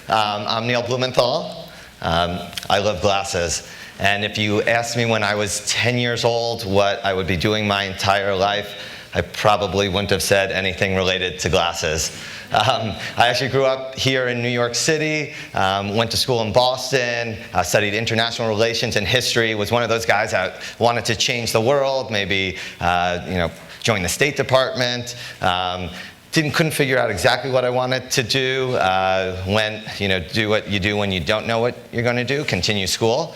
I'm Neil Blumenthal. I love glasses. And if you asked me when I was 10 years old what I would be doing my entire life, I probably wouldn't have said anything related to glasses. I actually grew up here in New York City, went to school in Boston, studied international relations and history, was one of those guys that wanted to change the world, maybe join the State Department. Couldn't figure out exactly what I wanted to do. Do what you do when you don't know what you're going to do, continue school.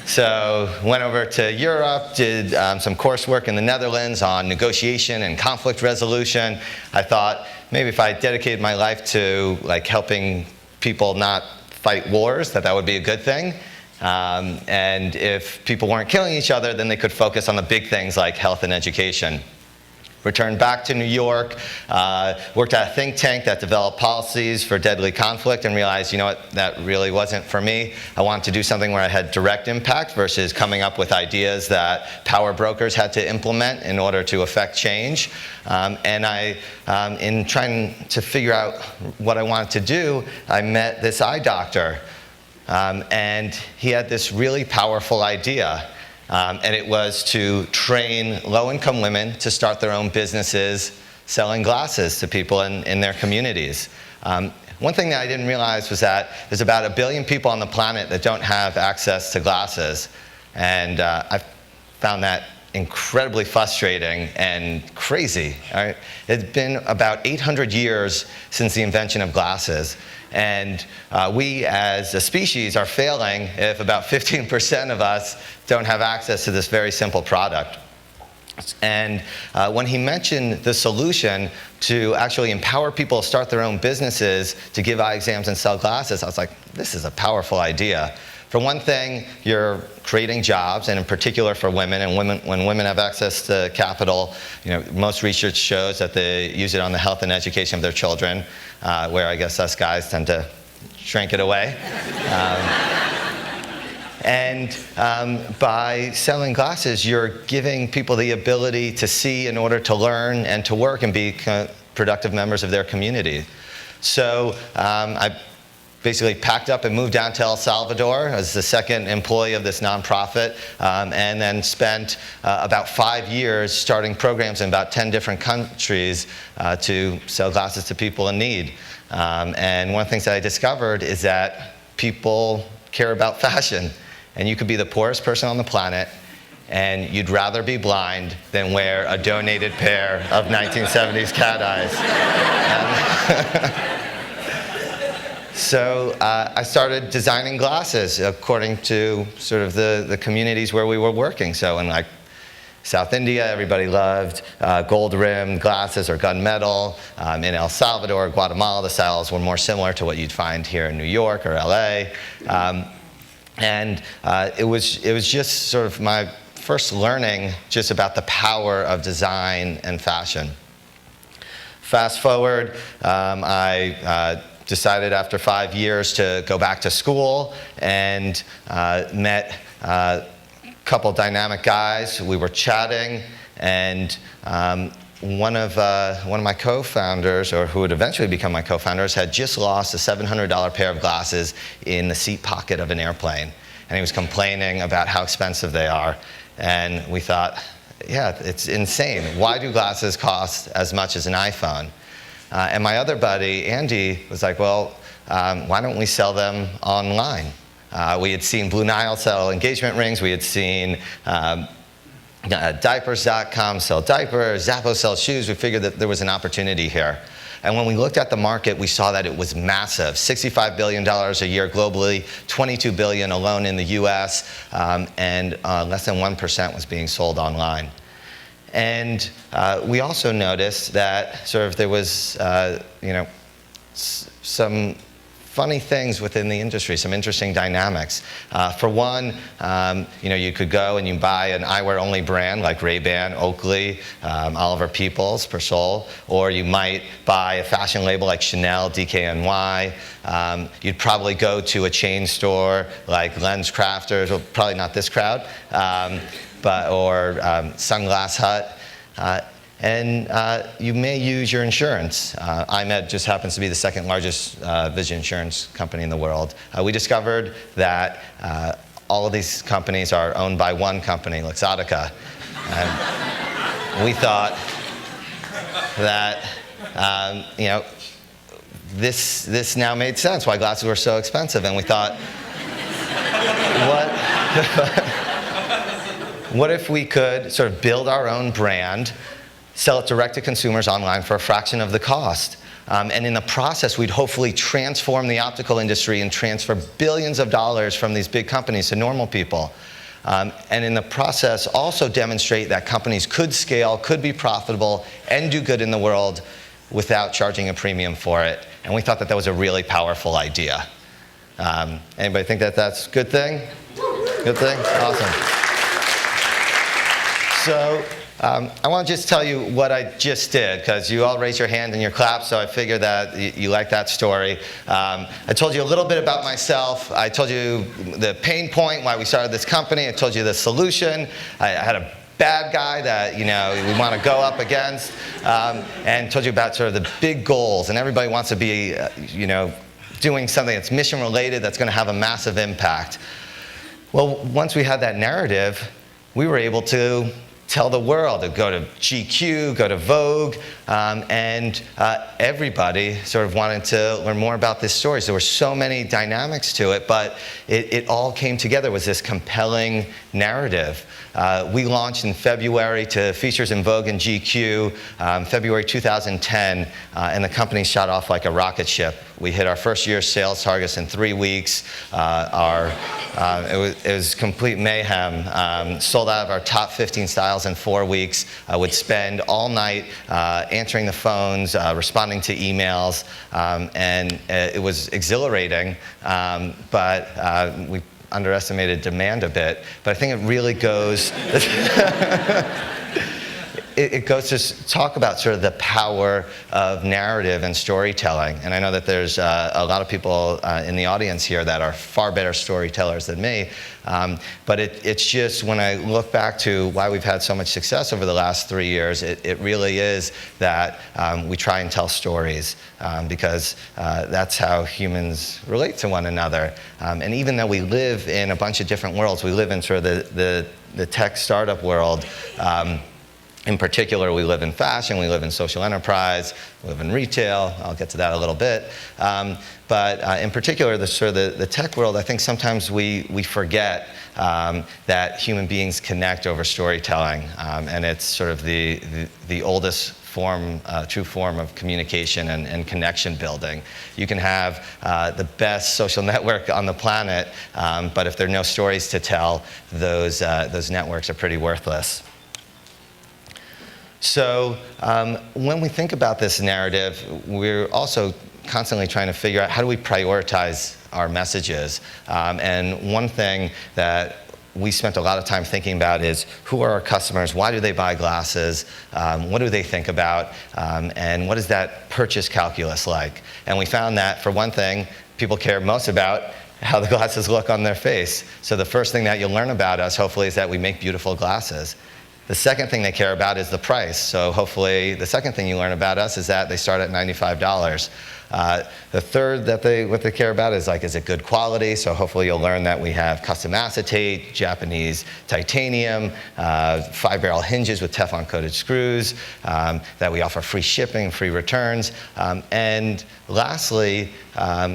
So went over to Europe, did some coursework in the Netherlands on negotiation and conflict resolution. I thought maybe if I dedicated my life to helping people not fight wars, that would be a good thing. And if people weren't killing each other, then they could focus on the big things like health and education. Returned back to New York, worked at a think tank that developed policies for deadly conflict, and realized, that really wasn't for me. I wanted to do something where I had direct impact versus coming up with ideas that power brokers had to implement in order to affect change. In trying to figure out what I wanted to do, I met this eye doctor, and he had this really powerful idea. And it was to train low-income women to start their own businesses selling glasses to people in their communities. One thing that I didn't realize was that there's about 1 billion people on the planet that don't have access to glasses. And I found that incredibly frustrating and crazy. Right? It's been about 800 years since the invention of glasses. And we as a species are failing if about 15% of us don't have access to this very simple product. And when he mentioned the solution to actually empower people to start their own businesses, to give eye exams and sell glasses, I was like, this is a powerful idea. For one thing, you're creating jobs, and in particular for women. And when women have access to capital, most research shows that they use it on the health and education of their children, where I guess us guys tend to shrink it away. By selling glasses, you're giving people the ability to see in order to learn and to work and be productive members of their community. So I basically packed up and moved down to El Salvador as the second employee of this nonprofit, and then spent about 5 years starting programs in about 10 different countries to sell glasses to people in need. And one of the things that I discovered is that people care about fashion. And you could be the poorest person on the planet, and you'd rather be blind than wear a donated pair of 1970s cat eyes. So I started designing glasses according to sort of the communities where we were working. So in South India, everybody loved gold-rimmed glasses or gunmetal. In El Salvador, Guatemala, the styles were more similar to what you'd find here in New York or LA. It was just sort of my first learning just about the power of design and fashion. Fast forward, I decided after 5 years to go back to school and met a couple dynamic guys. We were chatting, and one of my co-founders, or who would eventually become my co-founders, had just lost a $700 pair of glasses in the seat pocket of an airplane. And he was complaining about how expensive they are. And we thought, yeah, it's insane. Why do glasses cost as much as an iPhone? And my other buddy, Andy, was like, well, why don't we sell them online? We had seen Blue Nile sell engagement rings. We had seen diapers.com sell diapers, Zappos sell shoes. We figured that there was an opportunity here. And when we looked at the market, we saw that it was massive. $65 billion a year globally, $22 billion alone in the US, and less than 1% was being sold online. And we also noticed that sort of there was, some funny things within the industry, some interesting dynamics. For one, you could go and you buy an eyewear-only brand like Ray-Ban, Oakley, Oliver Peoples, Persol, or you might buy a fashion label like Chanel, DKNY. You'd probably go to a chain store like LensCrafters, well, probably not this crowd, or Sunglass Hut. and you may use your insurance. IMED just happens to be the second largest vision insurance company in the world. We discovered that all of these companies are owned by one company, Luxottica. And we thought that this now made sense why glasses were so expensive. And we thought, what if we could sort of build our own brand, sell it direct to consumers online for a fraction of the cost? And in the process, we'd hopefully transform the optical industry and transfer billions of dollars from these big companies to normal people. And in the process, also demonstrate that companies could scale, could be profitable, and do good in the world without charging a premium for it. And we thought that that was a really powerful idea. Anybody think that that's a good thing? Good thing? Awesome. So I want to just tell you what I just did, because you all raised your hand and your clap, so I figured that you like that story. I told you a little bit about myself. I told you the pain point, why we started this company. I told you the solution. I had a bad guy that we want to go up against, and told you about sort of the big goals. And everybody wants to be doing something that's mission related, that's going to have a massive impact. Well, once we had that narrative, we were able to tell the world, to go to GQ, go to Vogue, and everybody sort of wanted to learn more about this story. So there were so many dynamics to it, but it all came together with this compelling narrative. We launched in February to features in Vogue and GQ, February 2010, and the company shot off like a rocket ship. We hit our first year sales targets in 3 weeks. It was complete mayhem. Sold out of our top 15 styles in 4 weeks. I would spend all night answering the phones, responding to emails, and it was exhilarating, but we underestimated demand a bit. But I think it really goes it goes to talk about sort of the power of narrative and storytelling. And I know that there's a lot of people in the audience here that are far better storytellers than me. But it's just, when I look back to why we've had so much success over the last 3 years, it really is that we try and tell stories, because that's how humans relate to one another. And even though we live in a bunch of different worlds, we live in sort of the tech startup world. In particular, we live in fashion, we live in social enterprise, we live in retail. I'll get to that a little bit. But in particular, the tech world, I think sometimes we forget that human beings connect over storytelling. And it's sort of the oldest true form of communication and connection building. You can have the best social network on the planet, but if there are no stories to tell, those networks are pretty worthless. So when we think about this narrative, we're also constantly trying to figure out, how do we prioritize our messages? And one thing that we spent a lot of time thinking about is, who are our customers? Why do they buy glasses? What do they think about? And what is that purchase calculus like? And we found that, for one thing, people care most about how the glasses look on their face. So the first thing that you'll learn about us, hopefully, is that we make beautiful glasses. The second thing they care about is the price. So hopefully the second thing you learn about us is that they start at $95. The third what they care about is it good quality? So hopefully you'll learn that we have custom acetate, Japanese titanium, 5-barrel hinges with Teflon-coated screws, that we offer free shipping, free returns. And lastly,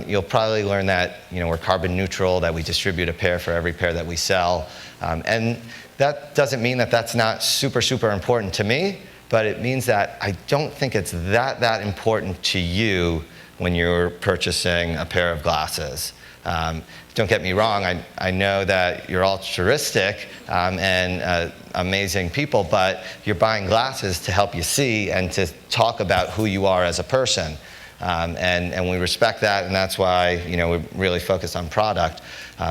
you'll probably learn that we're carbon neutral, that we distribute a pair for every pair that we sell. And that doesn't mean that that's not super, super important to me, but it means that I don't think it's that important to you when you're purchasing a pair of glasses. Don't get me wrong, I know that you're altruistic and amazing people, but you're buying glasses to help you see and to talk about who you are as a person. And we respect that, and that's why we really focus on product.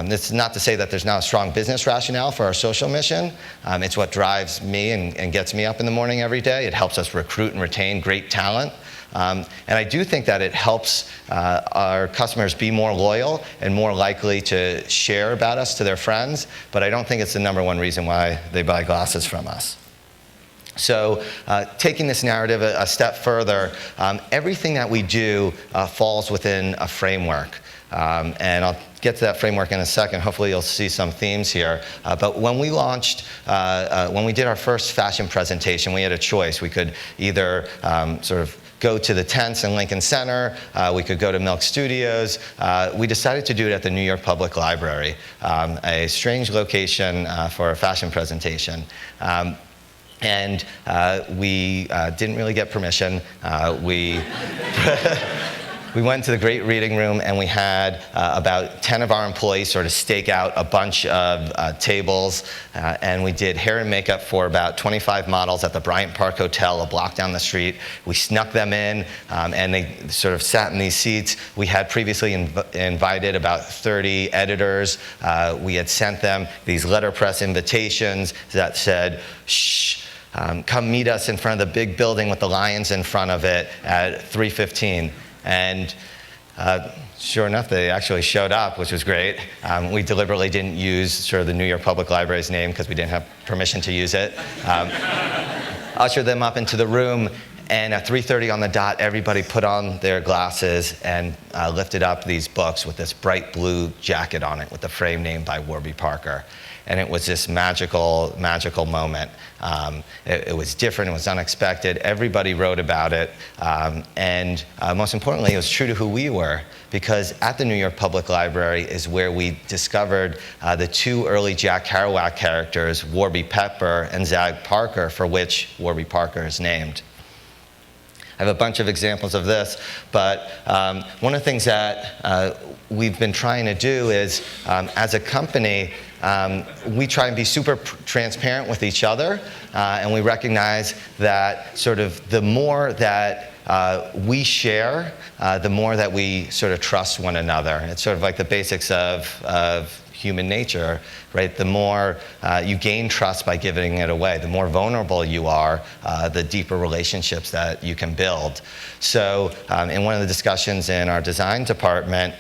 This is not to say that there's not a strong business rationale for our social mission. It's what drives me and gets me up in the morning every day. It helps us recruit and retain great talent. And I do think that it helps our customers be more loyal and more likely to share about us to their friends, but I don't think it's the #1 reason why they buy glasses from us. So taking this narrative a step further, everything that we do falls within a framework. And I'll get to that framework in a second. Hopefully you'll see some themes here. But when we launched, when we did our first fashion presentation, we had a choice. We could either sort of go to the tents in Lincoln Center, we could go to Milk Studios. We decided to do it at the New York Public Library, a strange location for a fashion presentation. And we didn't really get permission. We went to the great reading room, and we had about 10 of our employees sort of stake out a bunch of tables, and we did hair and makeup for about 25 models at the Bryant Park Hotel, a block down the street. We snuck them in, and they sort of sat in these seats. We had previously invited about 30 editors. We had sent them these letterpress invitations that said, shh, come meet us in front of the big building with the lions in front of it at 3:15. And sure enough, they actually showed up, which was great. We deliberately didn't use sort of the New York Public Library's name because we didn't have permission to use it. Ushered them up into the room, and at 3:30 on the dot, everybody put on their glasses and lifted up these books with this bright blue jacket on it with the frame name by Warby Parker. And it was this magical, magical moment. It was different, it was unexpected. Everybody wrote about it. And most importantly, it was true to who we were, because at the New York Public Library is where we discovered the two early Jack Kerouac characters, Warby Pepper and Zag Parker, for which Warby Parker is named. I have a bunch of examples of this, but one of the things that we've been trying to do is, as a company, we try and be super transparent with each other, and we recognize that sort of the more that we share, the more that we sort of trust one another. It's sort of like the basics of human nature, right? The more you gain trust by giving it away, the more vulnerable you are, the deeper relationships that you can build. So in one of the discussions in our design department,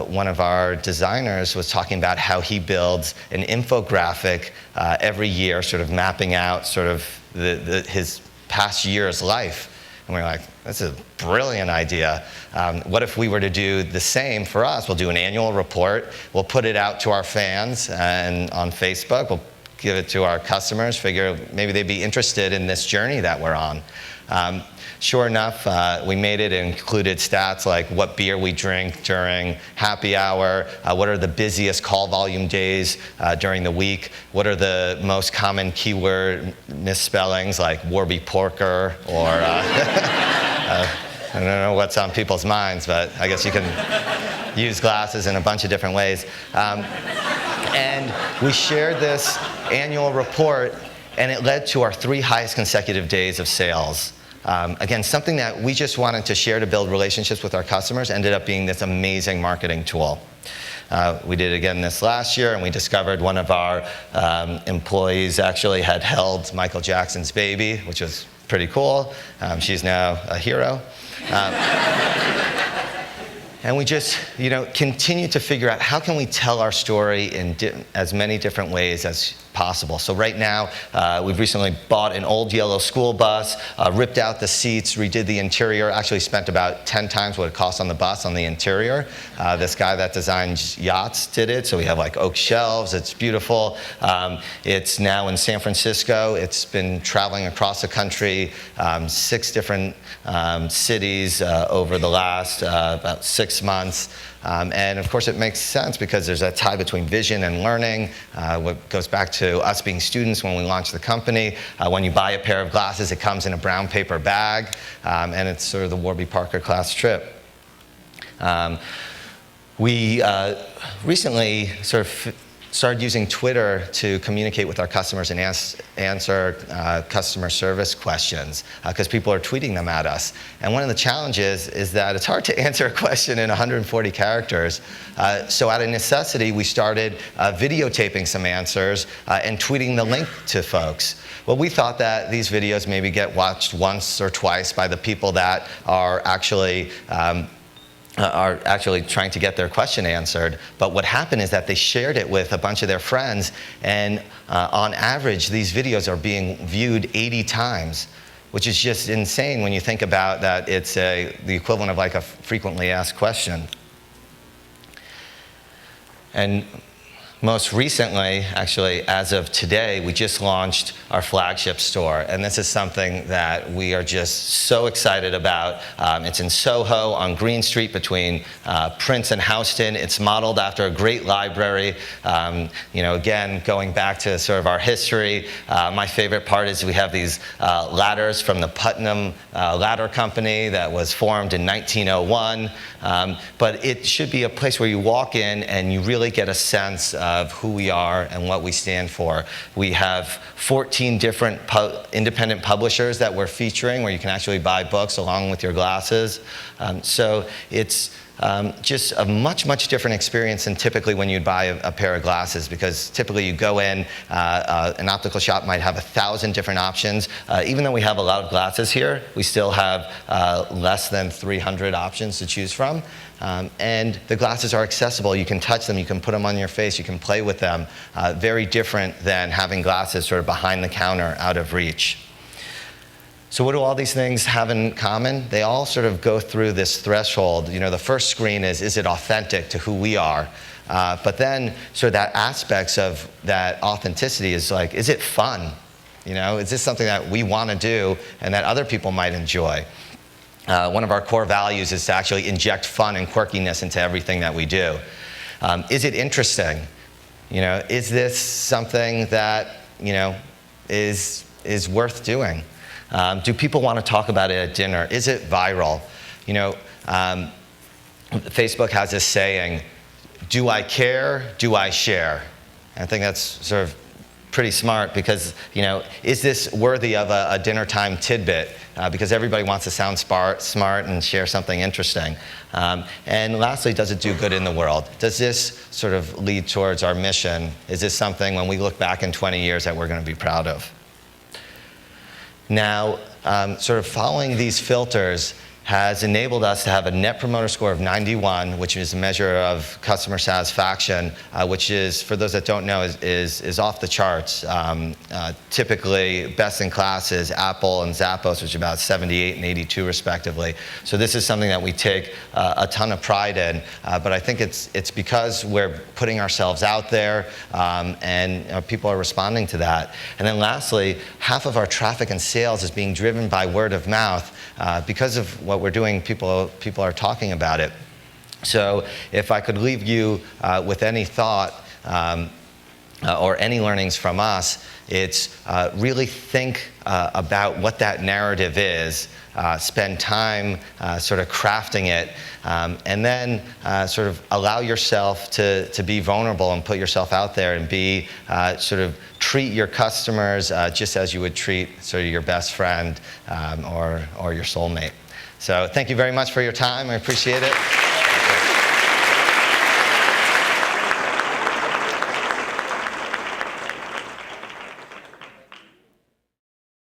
one of our designers was talking about how he builds an infographic every year, sort of mapping out sort of his past year's life. And we were like, that's a brilliant idea. What if we were to do the same for us? We'll do an annual report. We'll put it out to our fans and on Facebook. We'll give it to our customers, figure maybe they'd be interested in this journey that we're on. Sure enough, we made it. It included stats like what beer we drink during happy hour, what are the busiest call volume days during the week, what are the most common keyword misspellings like Warby Parker, or I don't know what's on people's minds, but I guess you can use glasses in a bunch of different ways. And we shared this annual report, and it led to our 3 highest consecutive days of sales. Again, something that we just wanted to share to build relationships with our customers ended up being this amazing marketing tool. We did it again this last year, and we discovered one of our employees actually had held Michael Jackson's baby, which was pretty cool. She's now a hero. And we just, continue to figure out how can we tell our story in as many different ways as possible. So right now, we've recently bought an old yellow school bus, ripped out the seats, redid the interior, actually spent about 10 times what it cost on the bus on the interior. This guy that designs yachts did it, so we have like oak shelves. It's beautiful. It's now in San Francisco. It's been traveling across the country, 6 different cities over the last about 6 months. And of course it makes sense because there's that tie between vision and learning, what goes back to us being students when we launched the company. When you buy a pair of glasses, it comes in a brown paper bag, and it's sort of the Warby Parker class trip. We recently sort of started using Twitter to communicate with our customers and answer customer service questions, because people are tweeting them at us. And one of the challenges is that it's hard to answer a question in 140 characters. So out of necessity, we started videotaping some answers and tweeting the link to folks. Well, we thought that these videos maybe get watched once or twice by the people that are actually are actually trying to get their question answered. But what happened is that they shared it with a bunch of their friends, and on average, these videos are being viewed 80 times, which is just insane when you think about that it's the equivalent of like a frequently asked question. And most recently, actually, as of today, we just launched our flagship store. And this is something that we are just so excited about. It's in Soho on Green Street between Prince and Houston. It's modeled after a great library. Again, going back to sort of our history, my favorite part is we have these ladders from the Putnam Ladder Company that was formed in 1901. But it should be a place where you walk in and you really get a sense of who we are and what we stand for. We have 14 different independent publishers that we're featuring, where you can actually buy books along with your glasses. So it's just a much, much different experience than typically when you'd buy a pair of glasses, because typically you go in, an optical shop might have 1,000 different options. Even though we have a lot of glasses here, we still have less than 300 options to choose from. And the glasses are accessible. You can touch them, you can put them on your face, you can play with them. Very different than having glasses sort of behind the counter, out of reach. So what do all these things have in common? They all sort of go through this threshold. The first screen is it authentic to who we are? But then sort of that aspects of that authenticity is like, is it fun? Is this something that we want to do and that other people might enjoy? One of our core values is to actually inject fun and quirkiness into everything that we do. Is it interesting? Is this something that is worth doing? Do people want to talk about it at dinner? Is it viral? Facebook has this saying, do I care, do I share? And I think that's sort of pretty smart, because is this worthy of a dinner time tidbit? Because everybody wants to sound smart and share something interesting. And lastly, does it do good in the world? Does this sort of lead towards our mission? Is this something when we look back in 20 years that we're going to be proud of? Now, sort of following these filters has enabled us to have a Net Promoter Score of 91, which is a measure of customer satisfaction, which is, for those that don't know, is off the charts. Typically, best in class is Apple and Zappos, which are about 78 and 82 respectively. So this is something that we take a ton of pride in, but I think it's because we're putting ourselves out there, and people are responding to that. And then lastly, half of our traffic and sales is being driven by word of mouth. Because of what we're doing, people are talking about it. So if I could leave you with any thought or any learnings from us, it's really think about what that narrative is, spend time sort of crafting it, and then sort of allow yourself to be vulnerable and put yourself out there and be sort of treat your customers just as you would treat sort of your best friend or your soulmate. So thank you very much for your time. I appreciate it.